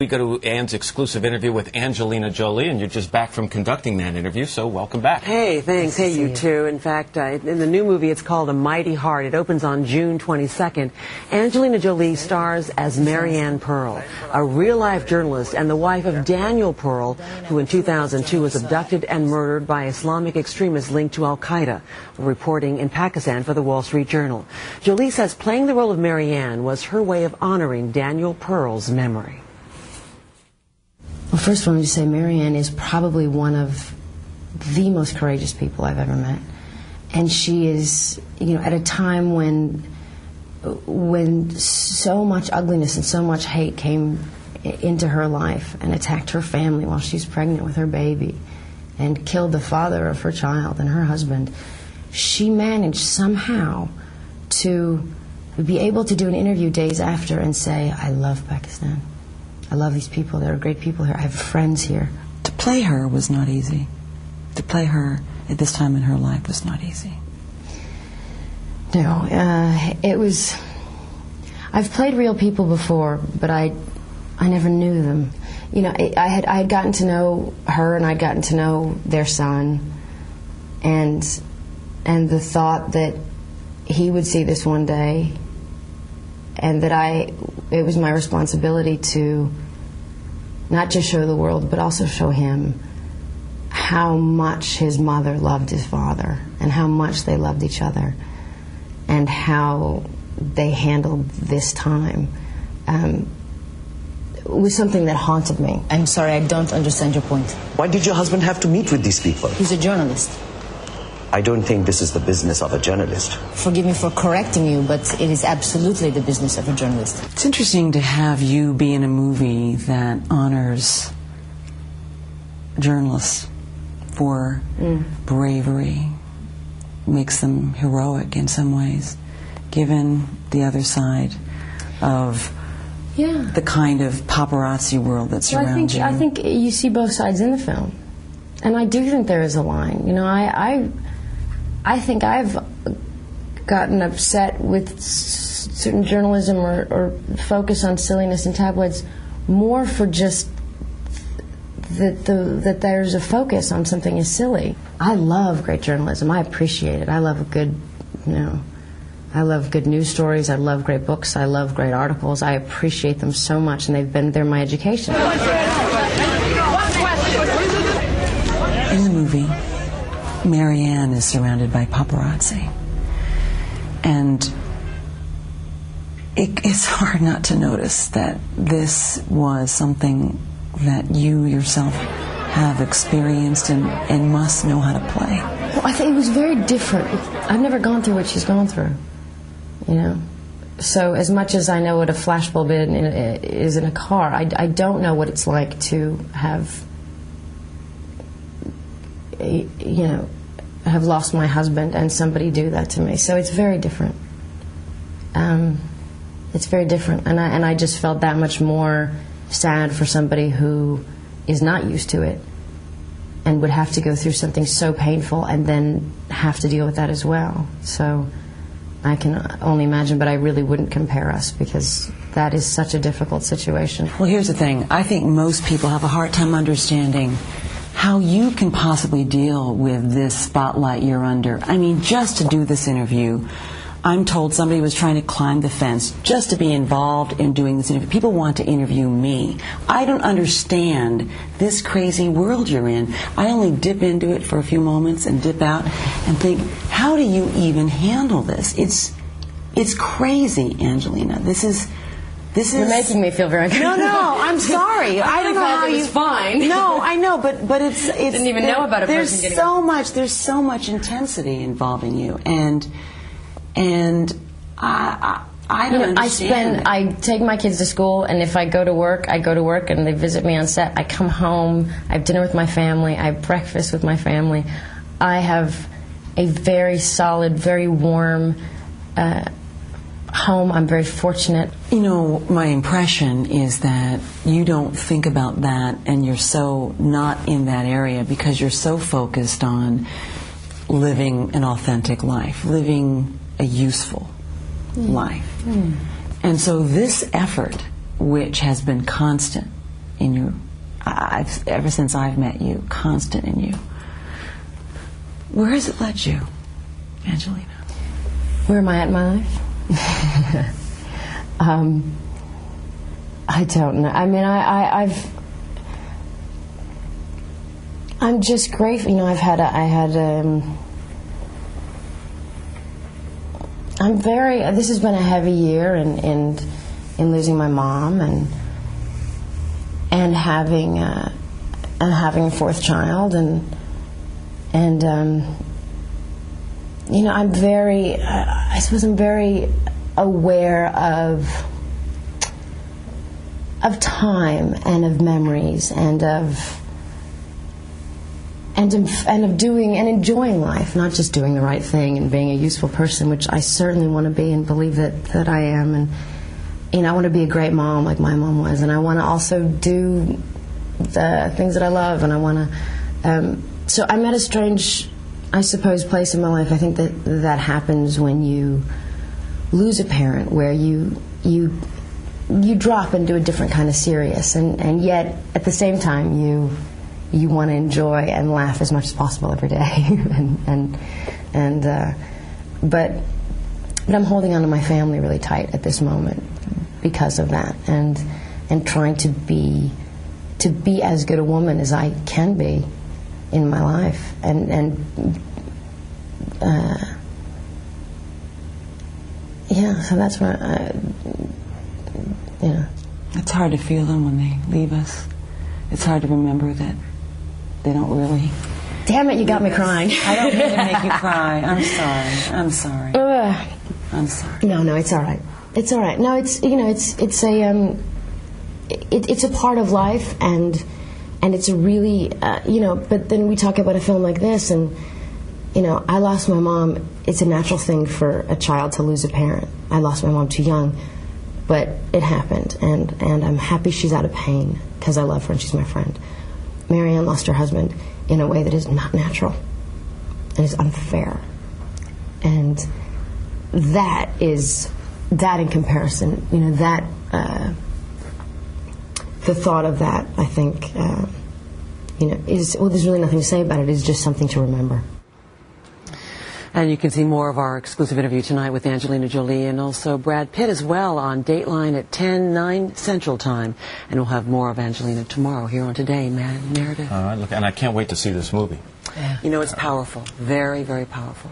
We go to Anne's exclusive interview with Angelina Jolie, and you're just back from conducting that interview, so welcome back. Hey, thanks. Nice hey, you too. In fact, in the new movie, it's called A Mighty Heart. It opens on June 22nd. Angelina Jolie stars as Marianne Pearl, a real-life journalist and the wife of Daniel Pearl, who in 2002 was abducted and murdered by Islamic extremists linked to Al-Qaeda, reporting in Pakistan for the Wall Street Journal. Jolie says playing the role of Marianne was her way of honoring Daniel Pearl's memory. Well, first I wanted to say Marianne is probably one of the most courageous people I've ever met. And she is, at a time when so much ugliness and so much hate came into her life and attacked her family while she's pregnant with her baby and killed the father of her child and her husband, she managed somehow to be able to do an interview days after and say, I love Pakistan. I love these people. There are great people here. I have friends here. To play her was not easy. To play her at this time in her life was not easy. No, it was... I've played real people before, but I never knew them. I had gotten to know her, and I'd gotten to know their son, and the thought that he would see this one day, and that it was my responsibility to not just show the world, but also show him how much his mother loved his father, and how much they loved each other, and how they handled this time. It was something that haunted me. I'm sorry, I don't understand your point. Why did your husband have to meet with these people? He's a journalist. I don't think this is the business of a journalist. Forgive me for correcting you, but it is absolutely the business of a journalist. It's interesting to have you be in a movie that honors journalists for bravery, makes them heroic in some ways, given the other side of the kind of paparazzi world that surrounds you. I think you see both sides in the film. And I do think there is a line. I think I've gotten upset with certain journalism or focus on silliness in tabloids more for just that there's a focus on something as silly. I love great journalism. I appreciate it. I love I love good news stories. I love great books. I love great articles. I appreciate them so much, and they're my education. In the movie, Marianne is surrounded by paparazzi. And it's hard not to notice that this was something that you yourself have experienced and must know how to play. Well, I think it was very different. I've never gone through what she's gone through, So as much as I know what a flashbulb is in a car, I don't know what it's like to have have lost my husband and somebody do that to me. So it's very different. It's very different, and I just felt that much more sad for somebody who is not used to it and would have to go through something so painful and then have to deal with that as well. So I can only imagine, but I really wouldn't compare us because that is such a difficult situation. Well, here's the thing. I think most people have a hard time understanding how you can possibly deal with this spotlight you're under. I mean, just to do this interview, I'm told somebody was trying to climb the fence just to be involved in doing this interview. People want to interview me. I don't understand this crazy world you're in. I only dip into it for a few moments and dip out and think, how do you even handle this? It's crazy, Angelina. This is... You're making me feel very good. No, I'm sorry. I don't know how it was fine. No, I know, but it's didn't even know about a person getting there's so much intensity involving you, and I don't understand. I take my kids to school, and if I go to work, and they visit me on set. I come home, I have dinner with my family, I have breakfast with my family. I have a very solid, very warm home. I'm very fortunate. My impression is that you don't think about that, and you're so not in that area because you're so focused on living an authentic life, living a useful life. And so this effort, which has been constant in your, ever since I've met you, constant in you. Where has it led you, Angelina? Where am I at in my life? I don't know. I mean, I'm just grateful. You know, this has been a heavy year in losing my mom and having a fourth child and you know, I'm very, I suppose I'm very aware of time and of memories and of doing and enjoying life, not just doing the right thing and being a useful person, which I certainly want to be and believe that I am. And you know, I want to be a great mom like my mom was, and I want to also do the things that I love, and I want to. So I'm at a strange, I suppose, place in my life. I think that happens when you lose a parent, where you drop into a different kind of serious, and yet at the same time you want to enjoy and laugh as much as possible every day, but I'm holding on to my family really tight at this moment because of that, and trying to be as good a woman as I can be in my life, yeah. So that's what you know. It's hard to feel them when they leave us. It's hard to remember that they don't really. Damn it! You got me crying. I don't mean to make you cry. I'm sorry. I'm sorry. No, it's all right. It's all right. No, it's, you know, it's a part of life, and it's a really you know. But then we talk about a film like this, and you know, I lost my mom. It's a natural thing for a child to lose a parent. I lost my mom too young, but it happened, and I'm happy she's out of pain because I love her and she's my friend. Marianne lost her husband in a way that is not natural and is unfair, and that in comparison, you know, that the thought of that, I think, you know, is, well, there's really nothing to say about it. It's just something to remember. And you can see more of our exclusive interview tonight with Angelina Jolie and also Brad Pitt as well on Dateline at 10/9 Central Time. And we'll have more of Angelina tomorrow here on Today, Meredith. All right, look, and I can't wait to see this movie. Yeah. You know, it's powerful. Very, very powerful.